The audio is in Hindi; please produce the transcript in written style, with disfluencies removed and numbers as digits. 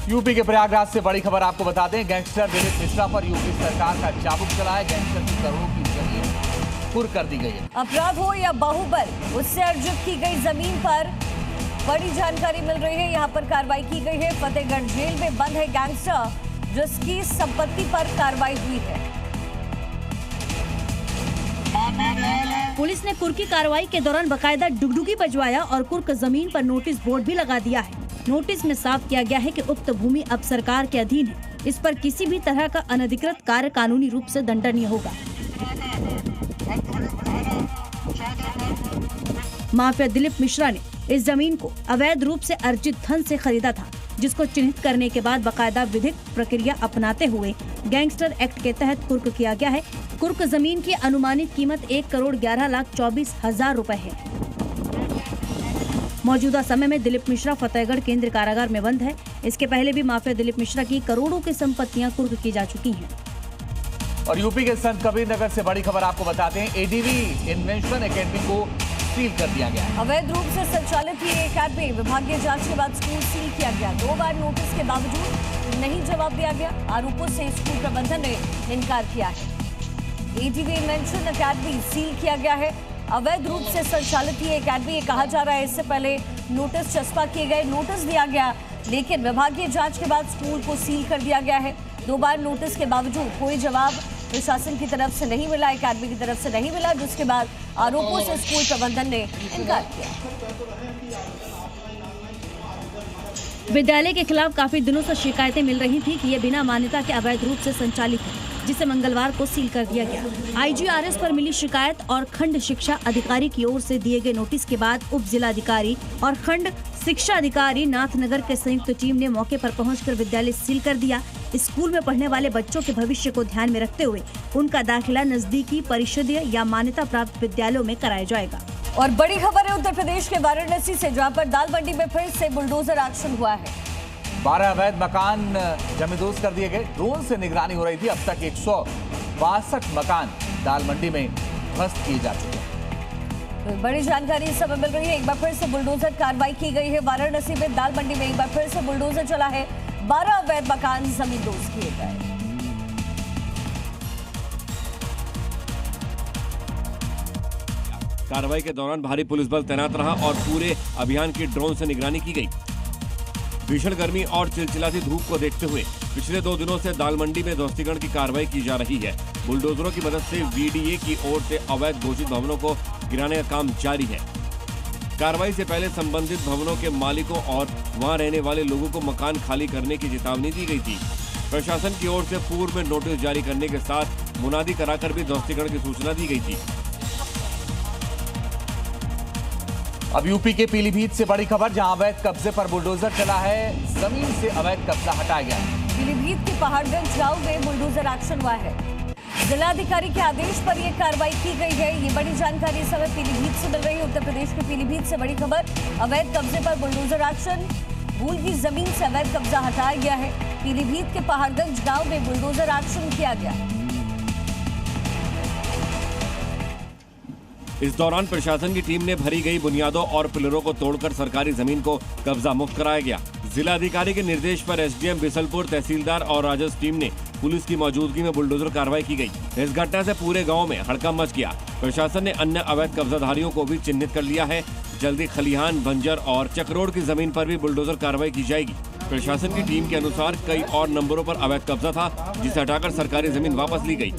यूपी के प्रयागराज से बड़ी खबर आपको बता दें, गैंगस्टर दिलीप मिश्रा पर यूपी सरकार का चाबुक चला है। गैंगस्टर की करोड़ों की जमीन कुर्क कर दी गई है। अपराध हो या बाहुबल, उससे अर्जित की गई जमीन पर बड़ी जानकारी मिल रही है। यहाँ पर कार्रवाई की गई है। फतेहगढ़ जेल में बंद है गैंगस्टर, जिसकी संपत्ति पर कार्रवाई हुई है। पुलिस ने कुर्क की कार्रवाई के दौरान बकायदा डुगडुगी बजवाया और कुर्क जमीन पर नोटिस बोर्ड भी लगा दिया है। नोटिस में साफ किया गया है कि उक्त भूमि अब सरकार के अधीन है। इस पर किसी भी तरह का अनधिकृत कार्य कानूनी रूप से दंडनीय होगा। माफिया दिलीप मिश्रा ने इस जमीन को अवैध रूप से अर्जित धन से खरीदा था, जिसको चिन्हित करने के बाद बकायदा विधिक प्रक्रिया अपनाते हुए गैंगस्टर एक्ट के तहत कुर्क किया गया है। कुर्क जमीन की अनुमानित कीमत 1,11,24,000 रुपए है। मौजूदा समय में दिलीप मिश्रा फतेहगढ़ केंद्रीय कारागार में बंद है। इसके पहले भी माफिया दिलीप मिश्रा की करोड़ों की संपत्तियां कुर्क की जा चुकी हैं। और यूपी के संत कबीर नगर से बड़ी खबर आपको बताते हैं, एडीवी इन्वेंशन एकेडमी को सील कर दिया गया है। अवैध रूप से संचालित ये एकेडमी विभागीय जांच के बाद स्कूल सील किया गया। 2 बार नोटिस के बावजूद नहीं जवाब दिया गया। आरोपों से स्कूल प्रबंधन ने इनकार किया है। एडीवी इन्वेंशन एकेडमी सील किया गया है। अवैध रूप से संचालित ये एकेडमी, ये कहा जा रहा है। इससे पहले नोटिस चस्पा किए गए, नोटिस दिया गया, लेकिन विभागीय जांच के बाद स्कूल को सील कर दिया गया है। 2 बार नोटिस के बावजूद कोई जवाब प्रशासन की तरफ से नहीं मिला, एकेडमी की तरफ से नहीं मिला, जिसके बाद आरोपों से स्कूल प्रबंधन ने इनकार किया। विद्यालय के खिलाफ काफी दिनों से शिकायतें मिल रही थी कि ये बिना मान्यता के अवैध रूप से संचालित है, जिसे मंगलवार को सील कर दिया गया। आईजीआरएस पर मिली शिकायत और खंड शिक्षा अधिकारी की ओर से दिए गए नोटिस के बाद उप जिलाधिकारी और खंड शिक्षा अधिकारी नाथनगर के संयुक्त टीम ने मौके पर पहुंचकर विद्यालय सील कर दिया। स्कूल में पढ़ने वाले बच्चों के भविष्य को ध्यान में रखते हुए उनका दाखिला नजदीकी परिषदीय या मान्यता प्राप्त विद्यालयों में कराया जाएगा। और बड़ी खबर है उत्तर प्रदेश के वाराणसी से, जहां पर दाल मंडी में फिर से बुलडोजर एक्शन हुआ है। 12 अवैध मकान जमींदोज कर दिए गए। ड्रोन से निगरानी हो रही थी। अब तक 162 मकान दाल मंडी में ध्वस्त किए जा चुके हैं। तो बड़ी जानकारी इस समय मिल रही है। एक बार फिर से बुलडोजर कार्रवाई की गई है। वाराणसी में दाल मंडी में एक बार फिर से बुलडोजर चला है। 12 अवैध मकान जमींदोज किए गए। कार्रवाई के दौरान भारी पुलिस बल तैनात रहा और पूरे अभियान की ड्रोन से निगरानी की गई। भीषण गर्मी और चिलचिलाती धूप को देखते हुए पिछले 2 दिनों से दाल मंडी में ध्वस्तीकरण की कार्रवाई की जा रही है। बुलडोजरों की मदद से वीडीए की ओर से अवैध घोषित भवनों को गिराने का काम जारी है। कार्रवाई से पहले संबंधित भवनों के मालिकों और वहां रहने वाले लोगों को मकान खाली करने की चेतावनी दी गई थी। प्रशासन की ओर से पूर्व में नोटिस जारी करने के साथ मुनादी कराकर भी ध्वस्तीकरण की सूचना दी गई थी। अब यूपी के पीलीभीत से बड़ी खबर, जहां अवैध कब्जे पर बुलडोजर चला है। जमीन से अवैध कब्जा हटाया गया। पीलीभीत के पहाड़गंज गांव में बुलडोजर एक्शन हुआ है। जिलाधिकारी के आदेश पर यह कार्रवाई की गई है। ये बड़ी जानकारी इस समय पीलीभीत से मिल रही है। उत्तर प्रदेश के पीलीभीत से बड़ी खबर, अवैध कब्जे पर बुलडोजर एक्शन। भूल की जमीन से अवैध कब्जा हटाया गया है। पीलीभीत के पहाड़गंज गांव में बुलडोजर एक्शन किया गया। इस दौरान प्रशासन की टीम ने भरी गई बुनियादों और पिलरों को तोड़कर सरकारी जमीन को कब्जा मुक्त कराया गया। जिलाधिकारी के निर्देश पर एसडीएम बिसलपुर, तहसीलदार और राजस्व टीम ने पुलिस की मौजूदगी में बुलडोजर कार्रवाई की गई। इस घटना से पूरे गांव में हड़कंप मच गया। प्रशासन ने अन्य अवैध कब्जाधारियों को भी चिन्हित कर लिया है। जल्दी खलिहान, बंजर और चक्रोड़ की जमीन पर भी बुलडोजर कार्रवाई की जाएगी। प्रशासन की टीम के अनुसार कई और नंबरों पर अवैध कब्जा था, जिसे हटाकर सरकारी जमीन वापस ली गई।